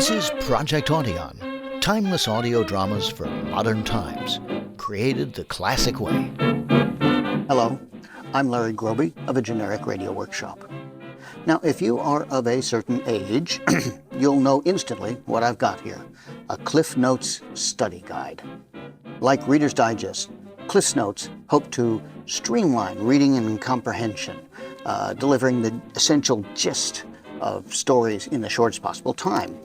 This is Project Audion, timeless audio dramas for modern times, created the classic way. Hello, I'm Larry Groby of A Generic Radio Workshop. Now, if you are of a certain age, you'll know instantly what I've got here, a Cliff Notes study guide. Like Reader's Digest, Cliff Notes hope to streamline reading and comprehension, delivering the essential gist of stories in the shortest possible time.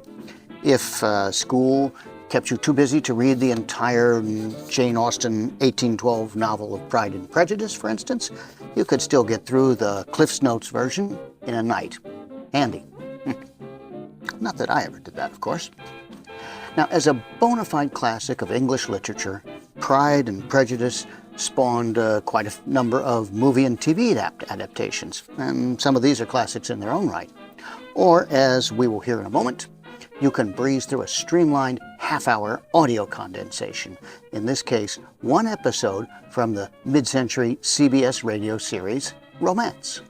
If school kept you too busy to read the entire Jane Austen 1812 novel of Pride and Prejudice, for instance, you could still get through the Cliff Notes version in a night. Handy. Not that I ever did that, of course. Now, as a bona fide classic of English literature, Pride and Prejudice spawned quite a number of movie and TV adaptations, and some of these are classics in their own right. Or, as we will hear in a moment, you can breeze through a streamlined half-hour audio condensation. In this case, one episode from the mid-century CBS Radio series, Romance.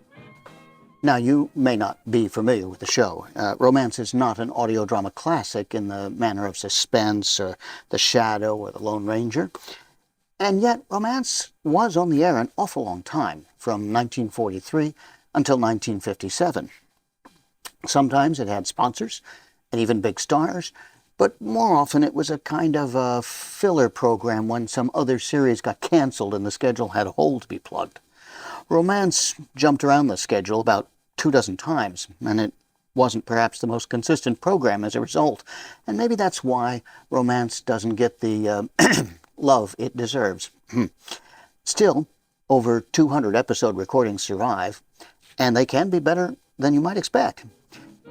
Now, you may not be familiar with the show. Romance is not an audio drama classic in the manner of Suspense or The Shadow or The Lone Ranger. And yet, Romance was on the air an awful long time, from 1943 until 1957. Sometimes it had sponsors, and even big stars, but more often it was a kind of a filler program when some other series got canceled and the schedule had a hole to be plugged. Romance jumped around the schedule about 24 times, and it wasn't perhaps the most consistent program as a result, and maybe that's why Romance doesn't get the love it deserves. Still, over 200 episode recordings survive, and they can be better than you might expect.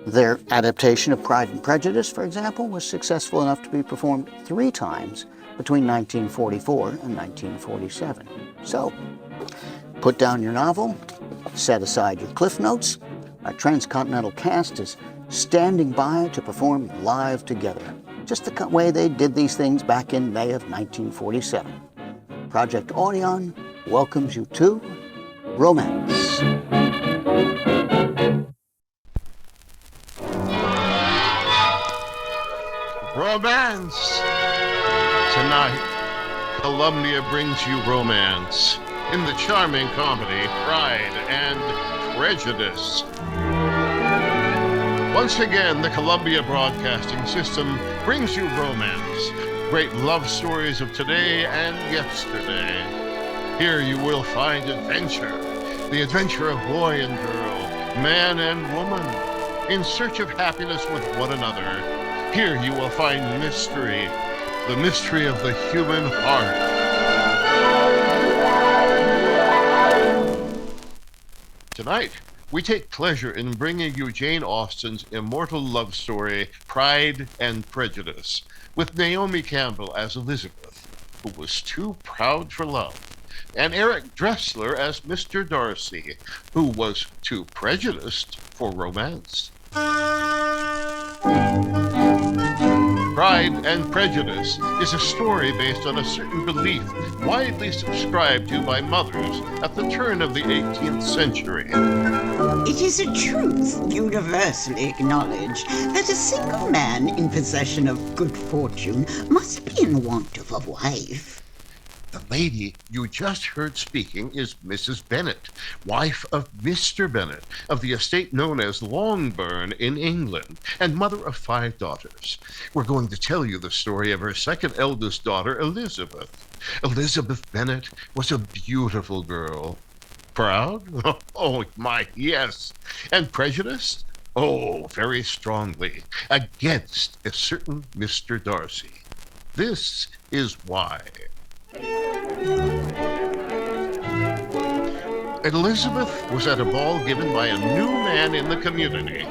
Their adaptation of Pride and Prejudice, for example, was successful enough to be performed 3 times between 1944 and 1947. So, put down your novel, set aside your Cliff Notes. Our transcontinental cast is standing by to perform live together, just the way they did these things back in May of 1947. Project Audion welcomes you to Romance. Romance! Tonight, Columbia brings you romance in the charming comedy Pride and Prejudice. Once again, the Columbia Broadcasting System brings you romance, great love stories of today and yesterday. Here you will find adventure, the adventure of boy and girl, man and woman, in search of happiness with one another. Here you will find mystery, the mystery of the human heart. Tonight, we take pleasure in bringing you Jane Austen's immortal love story, Pride and Prejudice, with Naomi Campbell as Elizabeth, who was too proud for love, and Eric Dressler as Mr. Darcy, who was too prejudiced for romance. Pride and Prejudice is a story based on a certain belief widely subscribed to by mothers at the turn of the 18th century. It is a truth universally acknowledged that a single man in possession of good fortune must be in want of a wife. The lady you just heard speaking is Mrs. Bennet, wife of Mr. Bennet, of the estate known as Longbourn in England, and mother of 5 daughters. We're going to tell you the story of her second eldest daughter, Elizabeth. Elizabeth Bennet was a beautiful girl. Proud? Oh, my, yes. And prejudiced? Oh, very strongly, against a certain Mr. Darcy. This is why. Elizabeth was at a ball given by a new man in the community,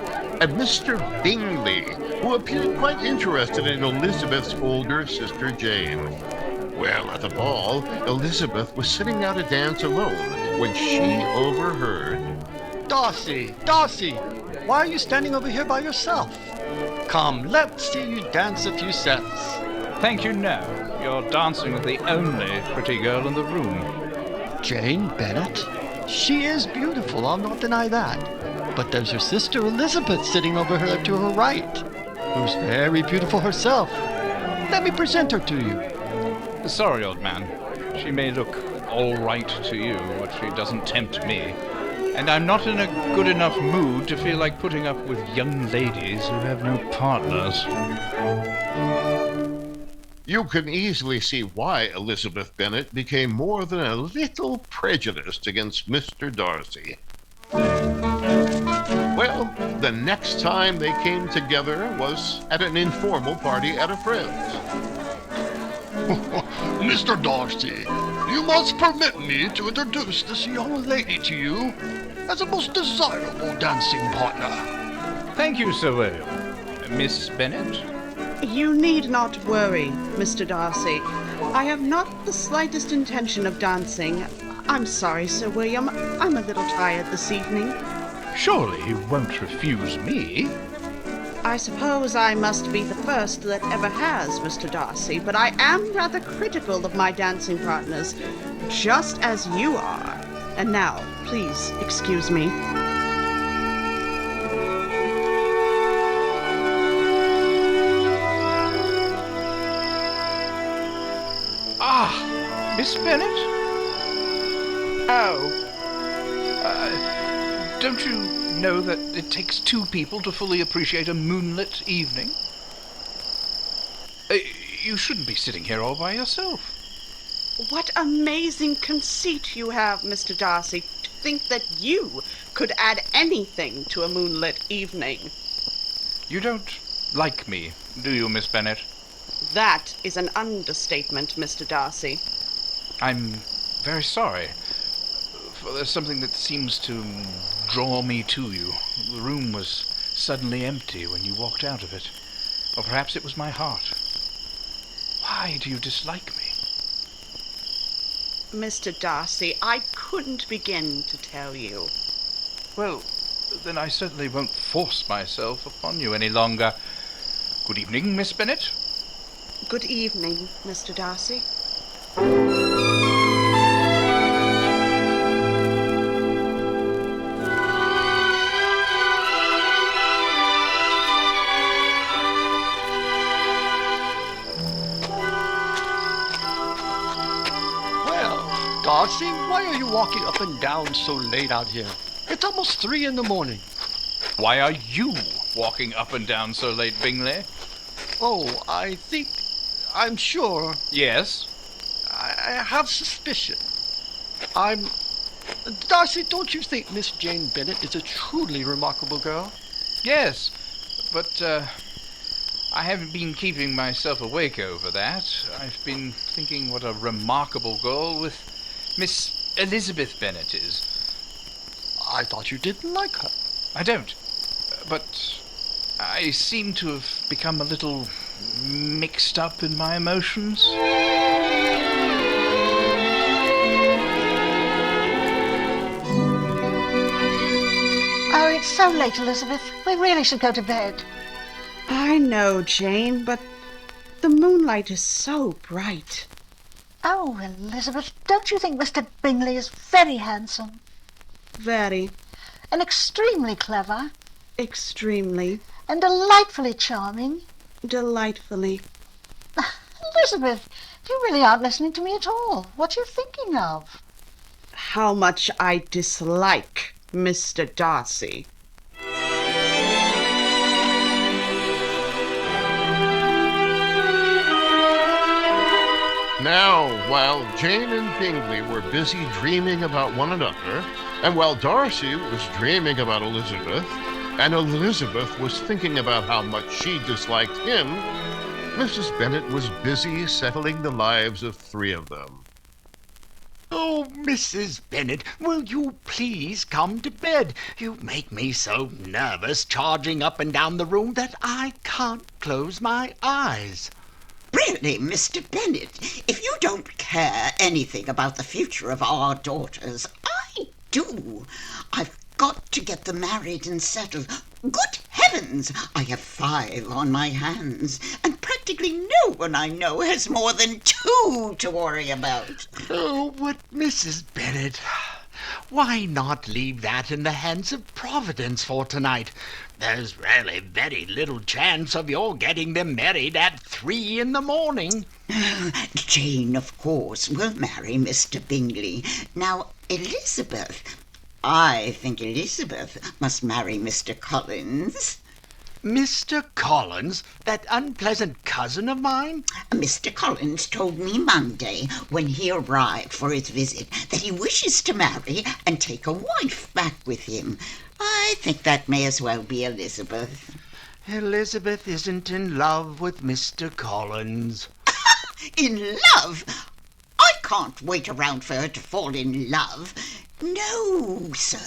a Mr. Bingley, who appeared quite interested in Elizabeth's older sister Jane. Well, at the ball, Elizabeth was sitting out a dance alone when she overheard. Darcy! Darcy! Why are you standing over here by yourself? Come, let's see you dance a few sets. Thank you, no. You're dancing with the only pretty girl in the room. Jane Bennet? She is beautiful, I'll not deny that. But there's her sister Elizabeth sitting over her to her right. who's very beautiful herself. Let me present her to you. Sorry, old man. She may look all right to you, but she doesn't tempt me. And I'm not in a good enough mood to feel like putting up with young ladies who have no partners. You can easily see why Elizabeth Bennet became more than a little prejudiced against Mr. Darcy. Well, the next time they came together was at an informal party at a friend's. Mr. Darcy, you must permit me to introduce this young lady to you as a most desirable dancing partner. Thank you, Sir William. Miss Bennet? You need not worry, Mr. Darcy. I have not the slightest intention of dancing. I'm sorry, Sir William. I'm a little tired this evening. Surely you won't refuse me? I suppose I must be the first that ever has, Mr. Darcy, but I am rather critical of my dancing partners, just as you are. And now, please excuse me. Ah, Miss Bennet? Oh. Don't you know that it takes two people to fully appreciate a moonlit evening? You shouldn't be sitting here all by yourself. What amazing conceit you have, Mr. Darcy, to think that you could add anything to a moonlit evening. You don't like me, do you, Miss Bennet? That is an understatement, Mr. Darcy. I'm very sorry. For there's something that seems to draw me to you. The room was suddenly empty when you walked out of it. Or perhaps it was my heart. Why do you dislike me? Mr. Darcy, I couldn't begin to tell you. Well, then I certainly won't force myself upon you any longer. Good evening, Miss Bennet. Good evening, Mr. Darcy. Darcy, why are you walking up and down so late out here? It's almost 3 in the morning. Why are you walking up and down so late, Bingley? Oh, I'm sure. Yes? I have suspicion. Darcy, don't you think Miss Jane Bennet is a truly remarkable girl? Yes, but, I haven't been keeping myself awake over that. I've been thinking what a remarkable girl with Miss Elizabeth Bennet is. I thought you didn't like her. I don't, but I seem to have become a little mixed up in my emotions. Oh, it's so late, Elizabeth. We really should go to bed. I know, Jane, but the moonlight is so bright. Oh, Elizabeth, don't you think Mr. Bingley is very handsome? Very. And extremely clever? Extremely. And delightfully charming? Delightfully. Elizabeth, you really aren't listening to me at all. What are you thinking of? How much I dislike Mr. Darcy. Now, while Jane and Bingley were busy dreaming about one another, and while Darcy was dreaming about Elizabeth, and Elizabeth was thinking about how much she disliked him, Mrs. Bennet was busy settling the lives of 3 of them. Oh, Mrs. Bennet, will you please come to bed? You make me so nervous charging up and down the room that I can't close my eyes. Really, Mr. Bennet, if you don't care anything about the future of our daughters, I do. I've got to get them married and settled. Good heavens, I have 5 on my hands, and practically no one I know has more than 2 to worry about. Oh, but Mrs. Bennet, Why not leave that in the hands of Providence for tonight? There's really very little chance of your getting them married at 3 in the morning. Jane, of course, will marry Mr. Bingley. Now, Elizabeth, I think Elizabeth must marry Mr. Collins. Mr. Collins, that unpleasant cousin of mine? Mr. Collins told me Monday, when he arrived for his visit, that he wishes to marry and take a wife back with him. I think that may as well be Elizabeth. Elizabeth isn't in love with Mr. Collins. In love? I can't wait around for her to fall in love. No, sir.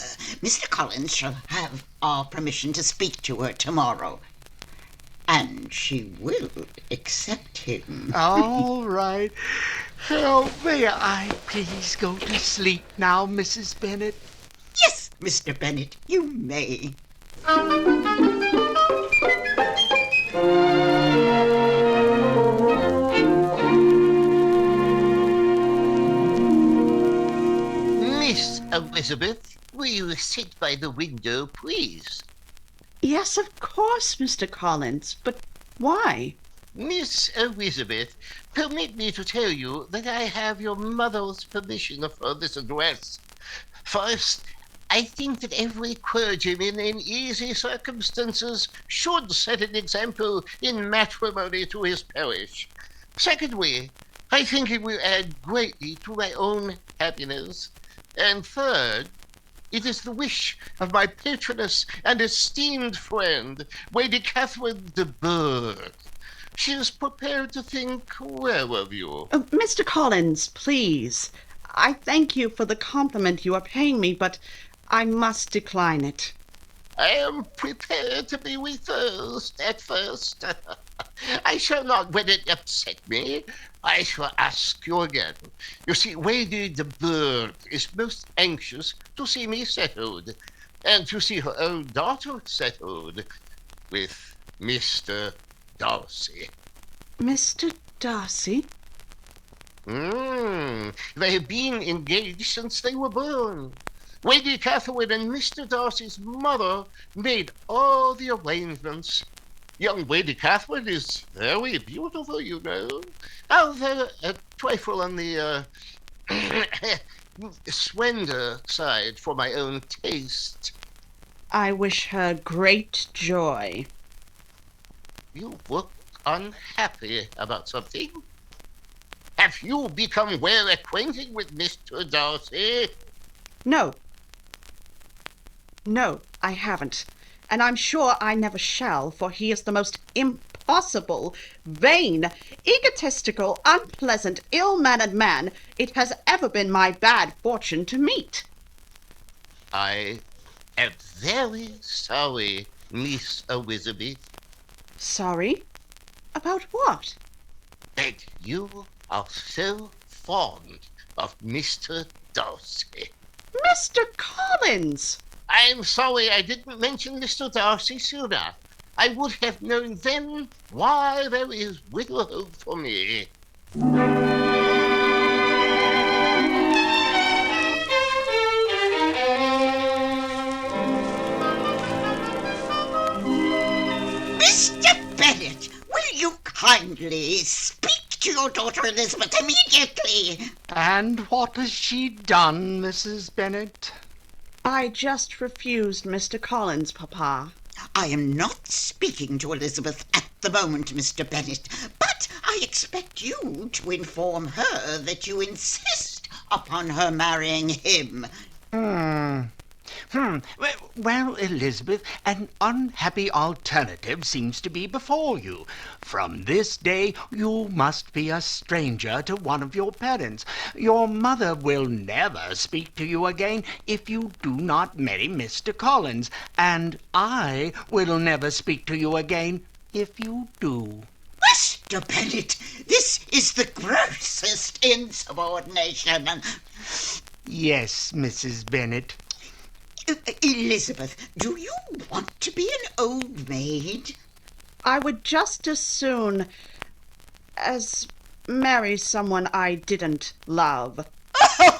Mr. Collins shall have our permission to speak to her tomorrow. And she will accept him. All right. Oh, may I please go to sleep now, Mrs. Bennet? Yes, Mr. Bennet, you may. Miss Elizabeth, will you sit by the window, please? Yes, of course, Mr. Collins, but why? Miss Elizabeth, permit me to tell you that I have your mother's permission for this address. First, I think that every clergyman in easy circumstances should set an example in matrimony to his parish. Secondly, I think it will add greatly to my own happiness. And third, it is the wish of my patroness and esteemed friend, Lady Catherine de Bourgh. She is prepared to think well of you. Mr. Collins, please. I thank you for the compliment you are paying me, but I must decline it. I am prepared to be reversed at first. I shall not let it upset me. I shall ask you again. You see, Lady de Bourgh is most anxious to see me settled, and to see her own daughter settled with Mr. Darcy. Mr. Darcy? They have been engaged since they were born. Lady Catherine and Mr. Darcy's mother made all the arrangements. Young Lady Catherine is very beautiful, you know. Although a trifle on the slender side for my own taste. I wish her great joy. You look unhappy about something. Have you become well acquainted with Mr. Darcy? No, I haven't. And I'm sure I never shall, for he is the most impossible, vain, egotistical, unpleasant, ill-mannered man it has ever been my bad fortune to meet. I am very sorry, Miss Elizabeth. Sorry? About what? That you are so fond of Mr. Darcy. Mr. Collins! I'm sorry I didn't mention Mr. Darcy sooner. I would have known then why there is little hope for me. Mr. Bennet, will you kindly speak to your daughter Elizabeth immediately? And what has she done, Mrs. Bennet? I just refused Mr. Collins, Papa. I am not speaking to Elizabeth at the moment, Mr. Bennet, but I expect you to inform her that you insist upon her marrying him. Well, Elizabeth, an unhappy alternative seems to be before you. From this day you must be a stranger to one of your parents. Your mother will never speak to you again if you do not marry Mr. Collins, and I will never speak to you again if you do. Mr. Bennet, this is the grossest insubordination. Yes, Mrs. Bennet. Elizabeth, do you want to be an old maid? I would just as soon as marry someone I didn't love.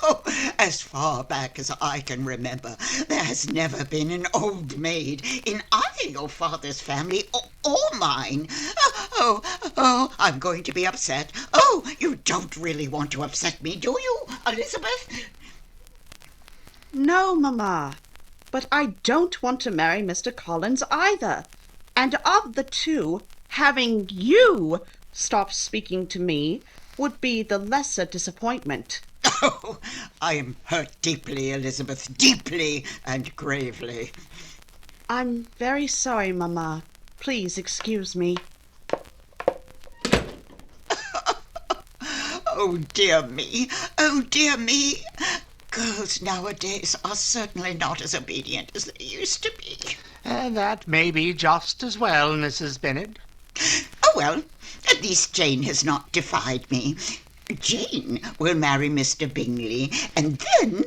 Oh, as far back as I can remember, there has never been an old maid in either your father's family or mine. Oh, I'm going to be upset. Oh, you don't really want to upset me, do you, Elizabeth? No, Mamma, but I don't want to marry Mr. Collins either. And of the two, having you stop speaking to me would be the lesser disappointment. Oh, I am hurt deeply, Elizabeth, deeply and gravely. I'm very sorry, Mamma. Please excuse me. Oh, dear me. Oh, dear me. Girls nowadays are certainly not as obedient as they used to be. That may be just as well, Mrs. Bennet. Oh, well, at least Jane has not defied me. Jane will marry Mr. Bingley, and then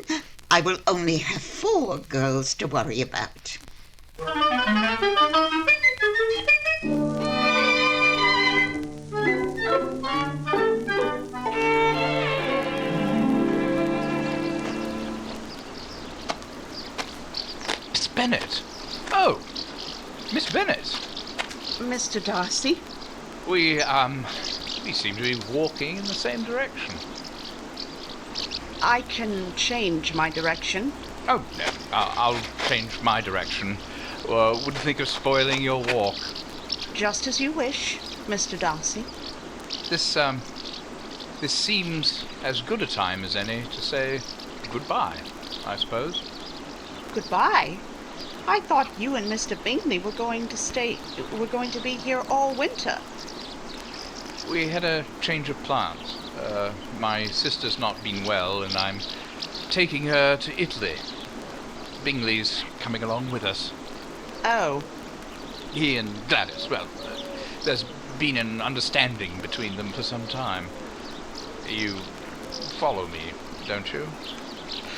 I will only have 4 girls to worry about. Miss Bennet. Oh, Miss Bennet. Mr. Darcy? We seem to be walking in the same direction. I can change my direction. Oh, no, I'll change my direction. Wouldn't think of spoiling your walk. Just as you wish, Mr. Darcy. This seems as good a time as any to say goodbye, I suppose. Goodbye? I thought you and Mr. Bingley were going to be here all winter. We had a change of plans. My sister's not been well, and I'm taking her to Italy. Bingley's coming along with us. Oh. He and Gladys, well, there's been an understanding between them for some time. You follow me, don't you?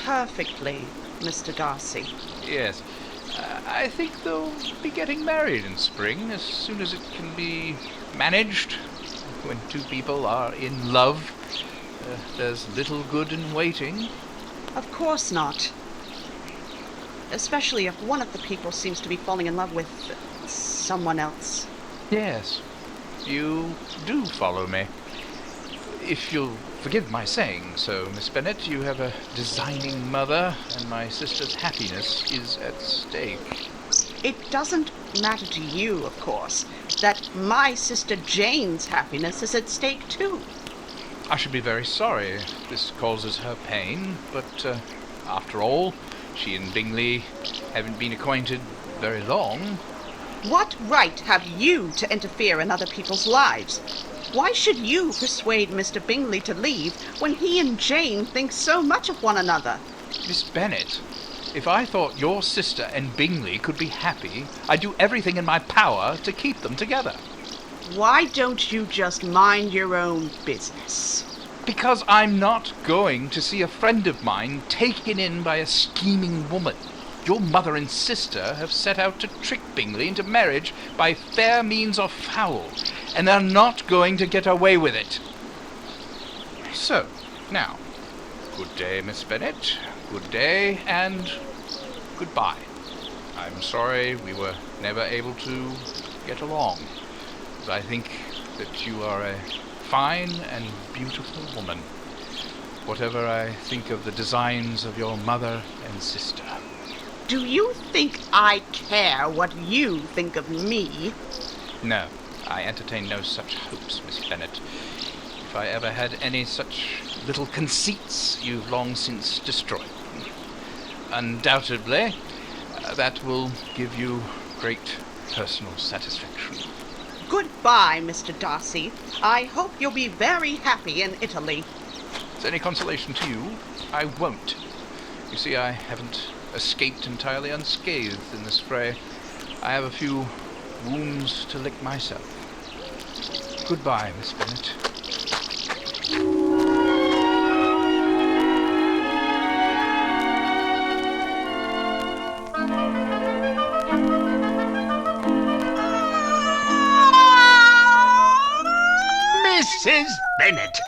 Perfectly, Mr. Darcy. Yes. I think they'll be getting married in spring, as soon as it can be managed. When 2 people are in love, there's little good in waiting. Of course not. Especially if one of the people seems to be falling in love with someone else. Yes, you do follow me. If you'll forgive my saying so, Miss Bennet, you have a designing mother, and my sister's happiness is at stake. It doesn't matter to you, of course, that my sister Jane's happiness is at stake too. I should be very sorry if this causes her pain, but after all, she and Bingley haven't been acquainted very long. What right have you to interfere in other people's lives? Why should you persuade Mr. Bingley to leave when he and Jane think so much of one another? Miss Bennet, if I thought your sister and Bingley could be happy, I'd do everything in my power to keep them together. Why don't you just mind your own business? Because I'm not going to see a friend of mine taken in by a scheming woman. Your mother and sister have set out to trick Bingley into marriage by fair means or foul, and they're not going to get away with it. So, now, good day, Miss Bennet. Good day, and goodbye. I'm sorry we were never able to get along, but I think that you are a fine and beautiful woman, whatever I think of the designs of your mother and sister. Do you think I care what you think of me? No, I entertain no such hopes, Miss Bennet. If I ever had any such little conceits, you've long since destroyed them. Undoubtedly, that will give you great personal satisfaction. Goodbye, Mr. Darcy. I hope you'll be very happy in Italy. If it's any consolation to you, I won't. You see, I haven't escaped entirely unscathed in this fray. I have a few wounds to lick myself. Goodbye, Miss Bennet. Mrs. Bennet!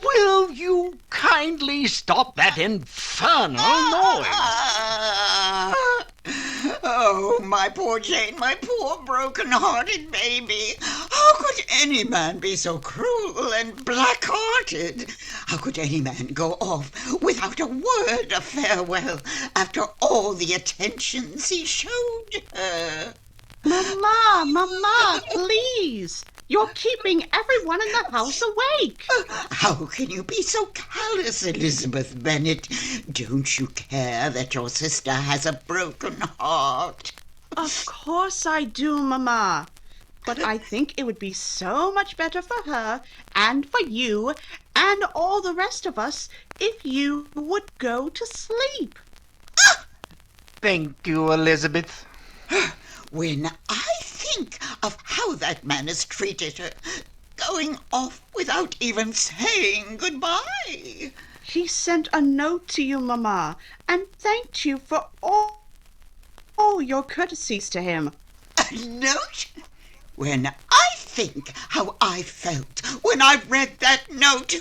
Will you please stop that infernal noise? Oh, my poor Jane, my poor broken-hearted baby. How could any man be so cruel and black-hearted? How could any man go off without a word of farewell after all the attentions he showed her? Mama, please. You're keeping everyone in the house awake. How can you be so callous, Elizabeth Bennet? Don't you care that your sister has a broken heart? Of course I do, Mama. But I think it would be so much better for her and for you and all the rest of us if you would go to sleep. Thank you, Elizabeth. When I think of how that man has treated her, going off without even saying goodbye. He sent a note to you, Mama, and thanked you for all your courtesies to him. A note? When I think how I felt when I read that note.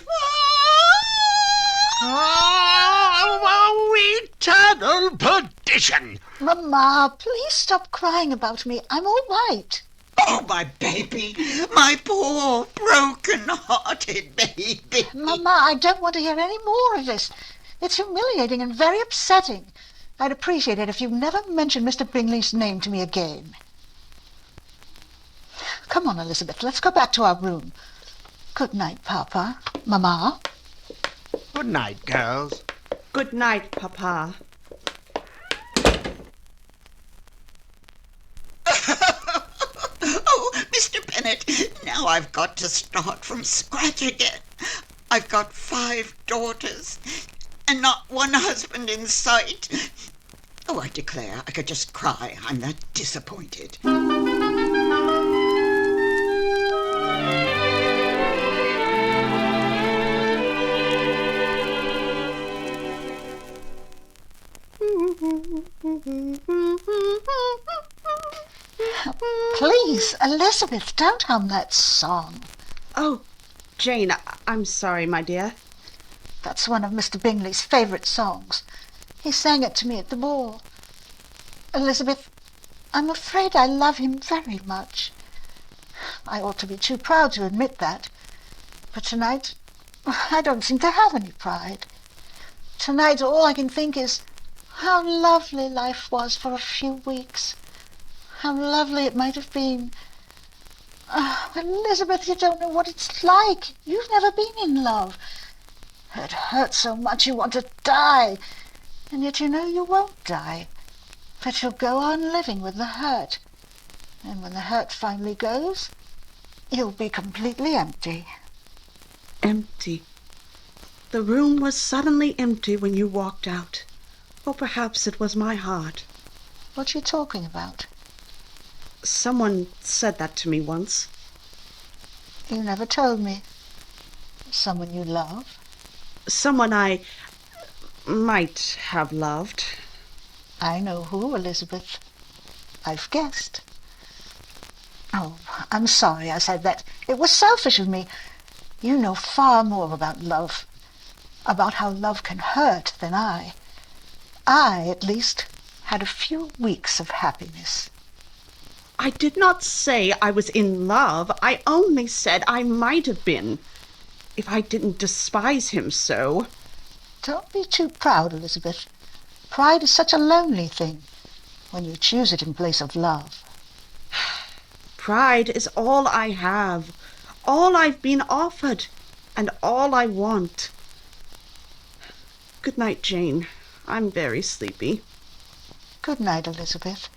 Oh, eternal perdition! Mamma, please stop crying about me. I'm all right. Oh, my baby, my poor broken-hearted baby. Mamma, I don't want to hear any more of this. It's humiliating and very upsetting. I'd appreciate it if you never mentioned Mr. Bingley's name to me again. Come on, Elizabeth, let's go back to our room. Good night, Papa. Mamma. Good night, girls. Good night, Papa. Oh, Mr. Bennet, now I've got to start from scratch again. I've got 5 daughters and not one husband in sight. Oh, I declare I could just cry. I'm that disappointed. Please, Elizabeth, don't hum that song. Oh, Jane, I'm sorry, my dear. That's one of Mr. Bingley's favourite songs. He sang it to me at the ball. Elizabeth, I'm afraid I love him very much. I ought to be too proud to admit that. But tonight, I don't seem to have any pride. Tonight, all I can think is how lovely life was for a few weeks. How lovely it might have been. Oh, Elizabeth, you don't know what it's like. You've never been in love. It hurts so much you want to die. And yet you know you won't die. But you'll go on living with the hurt. And when the hurt finally goes, you'll be completely empty. Empty. The room was suddenly empty when you walked out. Or perhaps it was my heart. What are you talking about? Someone said that to me once. You never told me. Someone you love? Someone I might have loved. I know who, Elizabeth. I've guessed. Oh, I'm sorry I said that. It was selfish of me. You know far more about love, about how love can hurt than I. I, at least, had a few weeks of happiness. I did not say I was in love. I only said I might have been, if I didn't despise him so. Don't be too proud, Elizabeth. Pride is such a lonely thing when you choose it in place of love. Pride is all I have, all I've been offered, and all I want. Good night, Jane. I'm very sleepy. Good night, Elizabeth.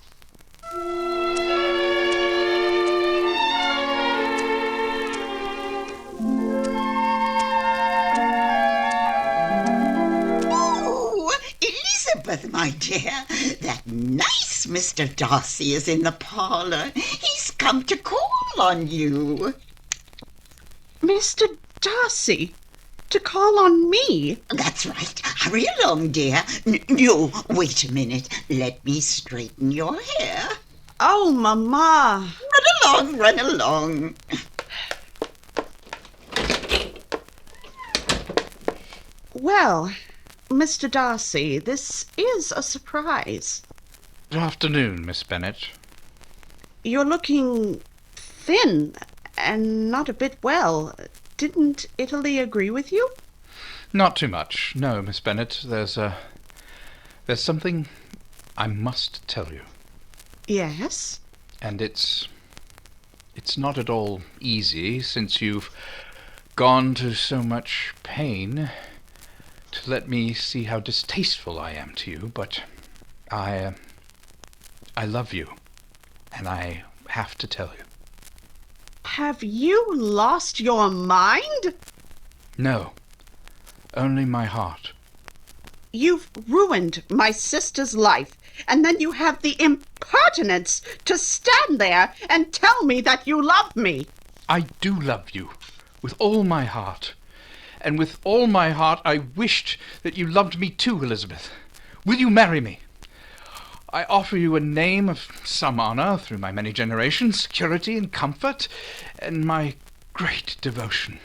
Elizabeth, my dear, that nice Mr. Darcy is in the parlour. He's come to call on you. Mr. Darcy? To call on me? That's right. Hurry along, dear. No, wait a minute. Let me straighten your hair. Oh, Mamma. Run along. Well, Mr. Darcy, this is a surprise. Good afternoon, Miss Bennet. You're looking thin and not a bit well. Didn't Italy agree with you? Not too much. No, Miss Bennet. There's something I must tell you. Yes? And it's not at all easy, since you've gone to so much pain to let me see how distasteful I am to you, but I love you, and I have to tell you. Have you lost your mind? No, only my heart. You've ruined my sister's life, and then you have the impertinence to stand there and tell me that you love me. I do love you, with all my heart. And with all my heart I wished that you loved me too, Elizabeth. Will you marry me? I offer you a name of some honor through my many generations, security and comfort, and my great devotion.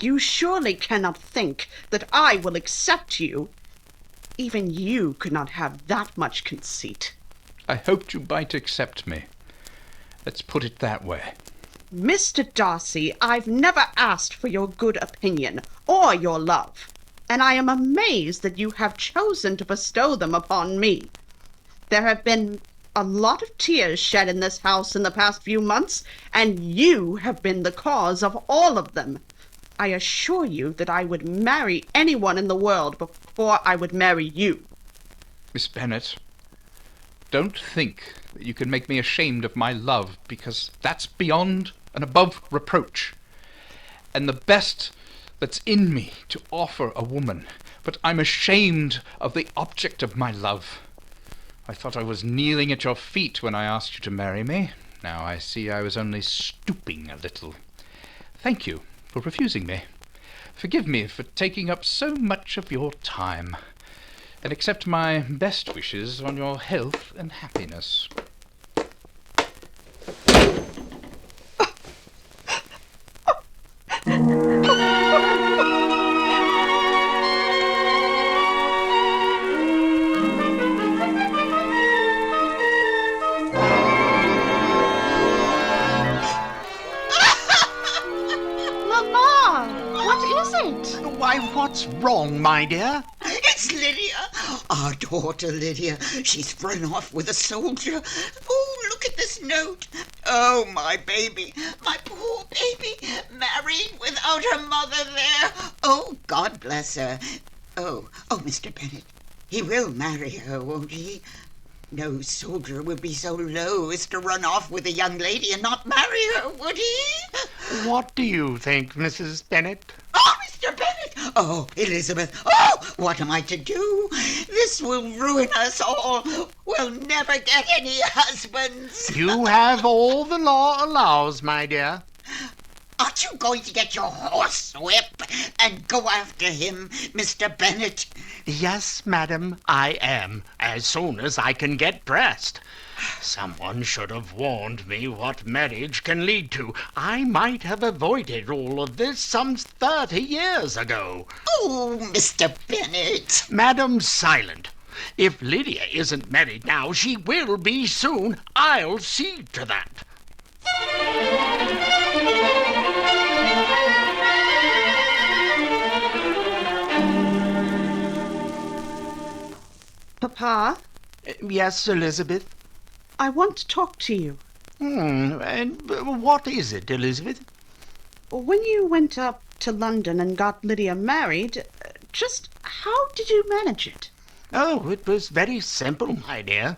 You surely cannot think that I will accept you. Even you could not have that much conceit. I hoped you might accept me. Let's put it that way. Mr. Darcy, I've never asked for your good opinion or your love, and I am amazed that you have chosen to bestow them upon me. There have been a lot of tears shed in this house in the past few months, and you have been the cause of all of them. I assure you that I would marry anyone in the world before I would marry you. Miss Bennet, don't think that you can make me ashamed of my love, because that's beyond and above reproach, and the best that's in me to offer a woman, but I'm ashamed of the object of my love. I thought I was kneeling at your feet when I asked you to marry me. Now I see I was only stooping a little. Thank you for refusing me. Forgive me for taking up so much of your time, and accept my best wishes on your health and happiness. Why, what's wrong, my dear? It's Lydia, our daughter Lydia. She's run off with a soldier. Oh, look at this note. Oh, my baby, my poor baby, married without her mother there. Oh, God bless her. Oh, Mr. Bennet, he will marry her, won't he? No soldier would be so low as to run off with a young lady and not marry her, would he? What do you think, Mrs. Bennet? Oh, Mr. Bennet! Oh, Elizabeth! Oh, what am I to do? This will ruin us all. We'll never get any husbands. You have all the law allows, my dear. Aren't you going to get your horsewhip and go after him, Mr. Bennet? Yes, madam, I am, as soon as I can get dressed. Someone should have warned me what marriage can lead to. I might have avoided all of this some 30 years ago. Oh, Mr. Bennet. Madam, silent. If Lydia isn't married now, she will be soon. I'll see to that. Papa? Yes, Elizabeth? I want to talk to you. And what is it, Elizabeth? When you went up to London and got Lydia married, just how did you manage it? Oh, it was very simple, my dear.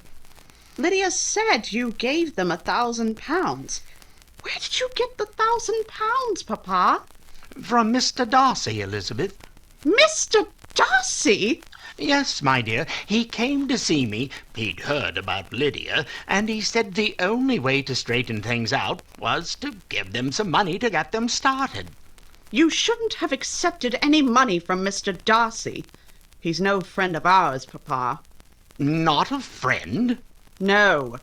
Lydia said you gave them £1,000. Where did you get the £1,000, Papa? From Mr. Darcy, Elizabeth. Mr. Darcy? Yes, my dear. He came to see me. He'd heard about Lydia, and he said the only way to straighten things out was to give them some money to get them started. You shouldn't have accepted any money from Mr. Darcy. He's no friend of ours, Papa. Not a friend? No.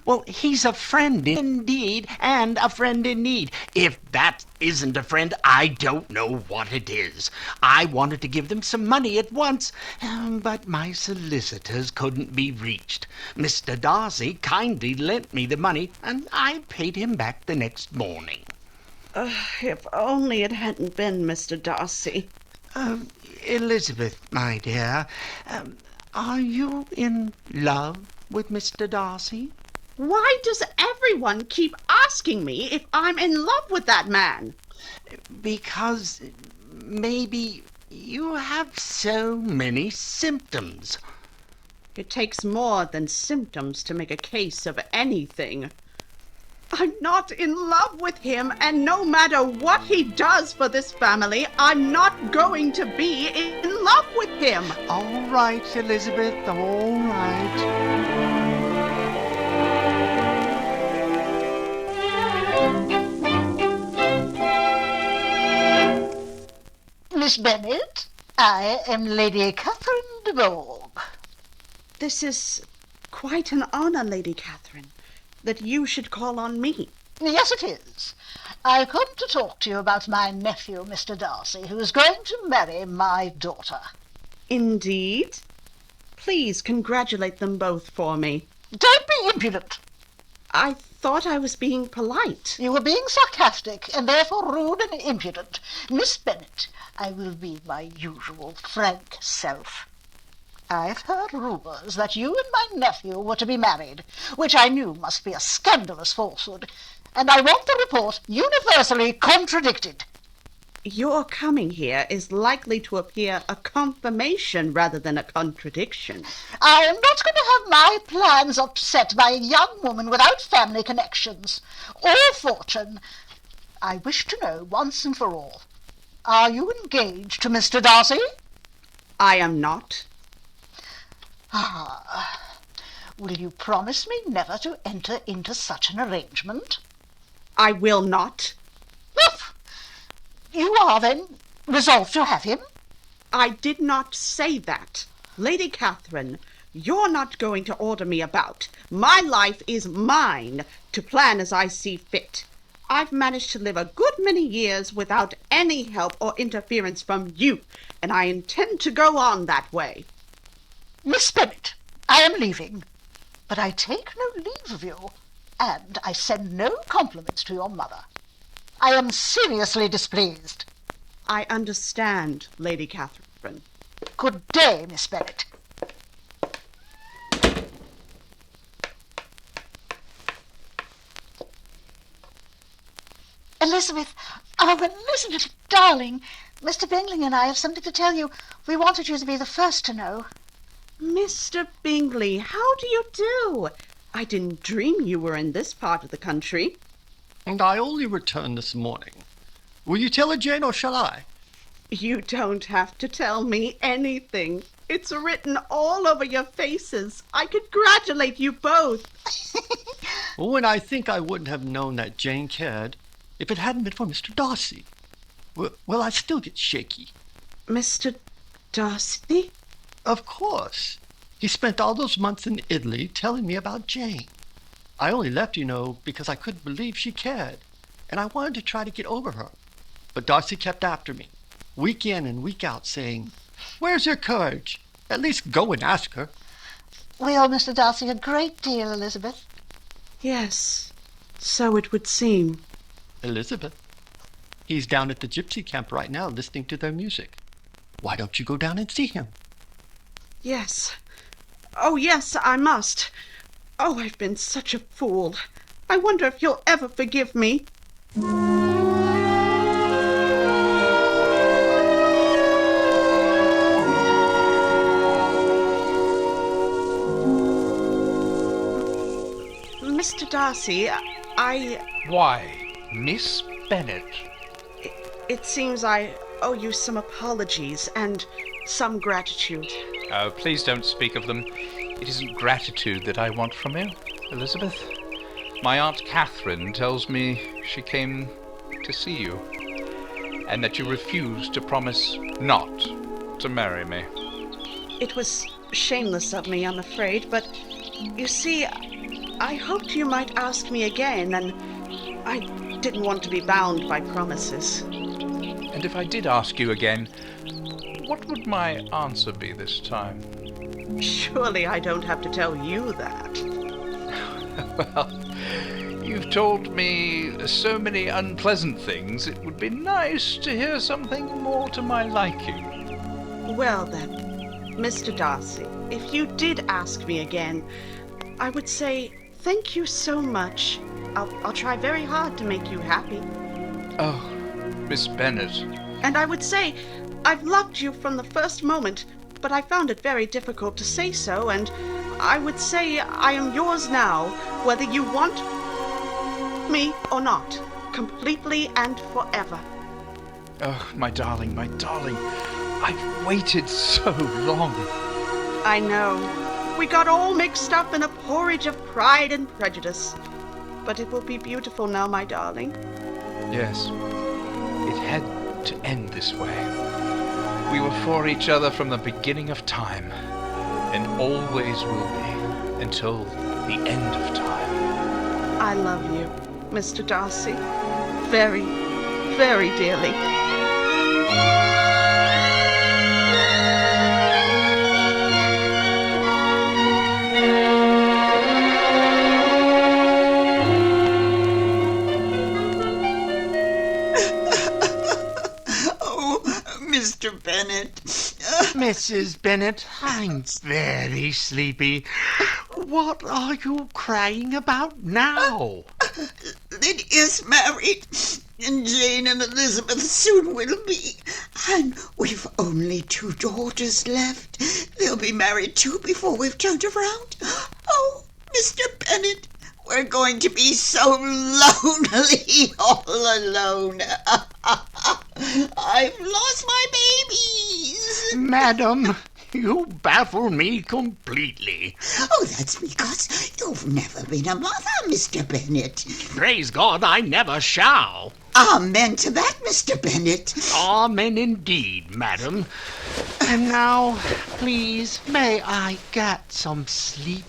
Well, he's a friend indeed, and a friend in need. If that isn't a friend, I don't know what it is. I wanted to give them some money at once, but my solicitors couldn't be reached. Mr. Darcy kindly lent me the money, and I paid him back the next morning. If only it hadn't been Mr. Darcy. Elizabeth, my dear, are you in love with Mr. Darcy? Why does everyone keep asking me if I'm in love with that man? Because maybe you have so many symptoms. It takes more than symptoms to make a case of anything. I'm not in love with him, and no matter what he does for this family, I'm not going to be in love with him. All right, Elizabeth, all right. Miss Bennet, I am Lady Catherine de Bourgh. This is quite an honor, Lady Catherine, that you should call on me. Yes, it is. I've come to talk to you about my nephew, Mr. Darcy, who is going to marry my daughter. Indeed? Please congratulate them both for me. Don't be impudent. I thought I was being polite. You were being sarcastic, and therefore rude and impudent. Miss Bennet, I will be my usual frank self. I've heard rumours that you and my nephew were to be married, which I knew must be a scandalous falsehood, and I want the report universally contradicted. Your coming here is likely to appear a confirmation rather than a contradiction. I am not going to have my plans upset by a young woman without family connections or fortune. I wish to know once and for all, are you engaged to Mr. Darcy? I am not. Will you promise me never to enter into such an arrangement? I will not. You are, then, resolved to have him? I did not say that. Lady Catherine, you're not going to order me about. My life is mine to plan as I see fit. I've managed to live a good many years without any help or interference from you, and I intend to go on that way. Miss Bennet, I am leaving, but I take no leave of you, and I send no compliments to your mother. I am seriously displeased. I understand, Lady Catherine. Good day, Miss Bennet. Elizabeth, oh, Elizabeth, darling, Mr. Bingley and I have something to tell you. We wanted you to be the first to know. Mr. Bingley, how do you do? I didn't dream you were in this part of the country. And I only returned this morning. Will you tell her, Jane, or shall I? You don't have to tell me anything. It's written all over your faces. I congratulate you both. Oh, and I think I wouldn't have known that Jane cared if it hadn't been for Mr. Darcy. Well, I still get shaky. Mr. Darcy? Of course. He spent all those months in Italy telling me about Jane. I only left, because I couldn't believe she cared, and I wanted to try to get over her. But Darcy kept after me, week in and week out, saying, "Where's your courage? At least go and ask her." We owe Mr. Darcy a great deal, Elizabeth. Yes, so it would seem. Elizabeth, he's down at the gypsy camp right now listening to their music. Why don't you go down and see him? Yes. Oh, yes, I must. Oh, I've been such a fool. I wonder if you'll ever forgive me. Mr. Darcy, Why, Miss Bennet? It seems I owe you some apologies and some gratitude. Oh, please don't speak of them. It isn't gratitude that I want from you, Elizabeth. My Aunt Catherine tells me she came to see you, and that you refused to promise not to marry me. It was shameless of me, I'm afraid, but you see, I hoped you might ask me again, and I didn't want to be bound by promises. And if I did ask you again, what would my answer be this time? Surely I don't have to tell you that. Well, you've told me so many unpleasant things, it would be nice to hear something more to my liking. Well then, Mr. Darcy, if you did ask me again, I would say thank you so much. I'll try very hard to make you happy. Oh, Miss Bennet. And I would say I've loved you from the first moment, but I found it very difficult to say so, and I would say I am yours now, whether you want me or not, completely and forever. Oh, my darling, my darling. I've waited so long. I know. We got all mixed up in a porridge of pride and prejudice. But it will be beautiful now, my darling. Yes. It had to end this way. We were for each other from the beginning of time, and always will be, until the end of time. I love you, Mr. Darcy, very, very dearly. Mr. Bennet. Mrs. Bennet, I'm very sleepy. What are you crying about now? Lydia's married, and Jane and Elizabeth soon will be. And we've only 2 daughters left. They'll be married too before we've turned around. Oh, Mr. Bennet, we're going to be so lonely all alone. I've lost my babies. Madam, you baffle me completely. Oh, that's because you've never been a mother, Mr. Bennet. Praise God, I never shall. Amen to that, Mr. Bennet. Amen indeed, madam. And now, please, may I get some sleep?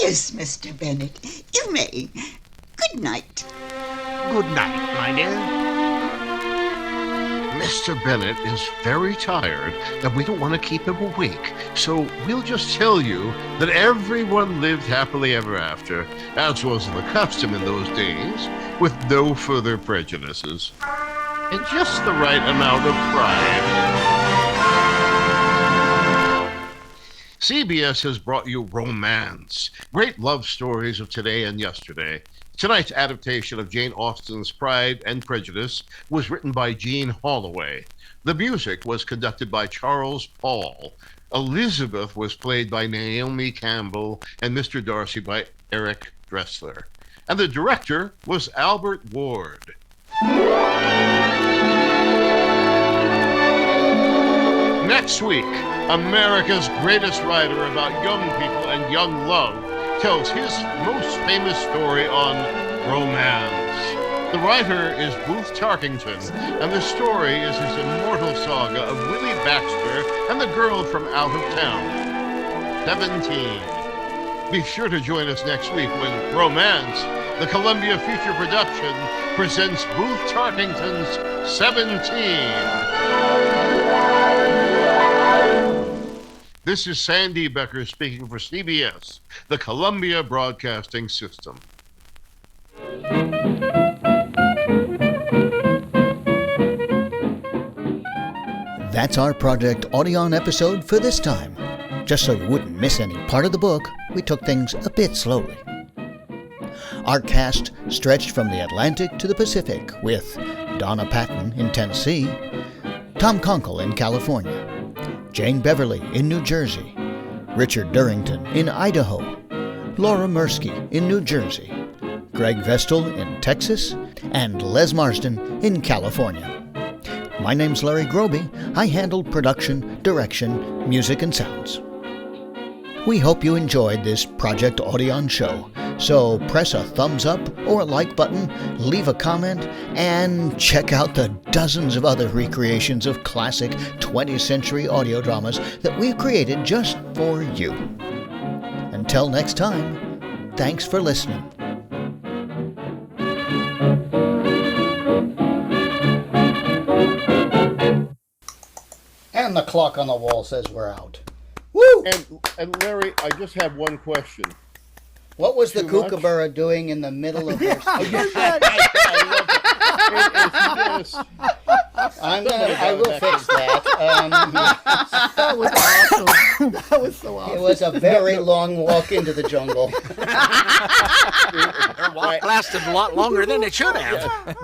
Yes, Mr. Bennet, you may. Good night. Good night, my dear. Mr. Bennet is very tired, and we don't want to keep him awake, so we'll just tell you that everyone lived happily ever after, as was the custom in those days, with no further prejudices, and just the right amount of pride. CBS has brought you Romance, great love stories of today and yesterday. Tonight's adaptation of Jane Austen's Pride and Prejudice was written by Jean Holloway. The music was conducted by Charles Paul. Elizabeth was played by Naomi Campbell, and Mr. Darcy by Eric Dressler. And the director was Albert Ward. Next week, America's greatest writer about young people and young love tells his most famous story on romance. The writer is Booth Tarkington, and the story is his immortal saga of Willie Baxter and the girl from out of town, 17. Be sure to join us next week when Romance, the Columbia Feature Production, presents Booth Tarkington's 17. This is Sandy Becker speaking for CBS, the Columbia Broadcasting System. That's our Project Audion episode for this time. Just so you wouldn't miss any part of the book, we took things a bit slowly. Our cast stretched from the Atlantic to the Pacific with Donna Patton in Tennessee, Tom Conkle in California, Jane Beverly in New Jersey, Richard Durrington in Idaho, Laura Mursky in New Jersey, Greg Vestal in Texas, and Les Marsden in California. My name's Larry Groby. I handled production, direction, music, and sounds. We hope you enjoyed this Project Audion show. So press a thumbs up or a like button, leave a comment, and check out the dozens of other recreations of classic 20th century audio dramas that we've created just for you. Until next time, Thanks for listening. And the clock on the wall says we're out. Woo! And Larry, I just have one question. What was the Too much? Kookaburra doing in the middle of their speech? I will fix that. That was awesome. That was so awesome. It was a very long walk into the jungle. Their walk lasted a lot longer than it should have.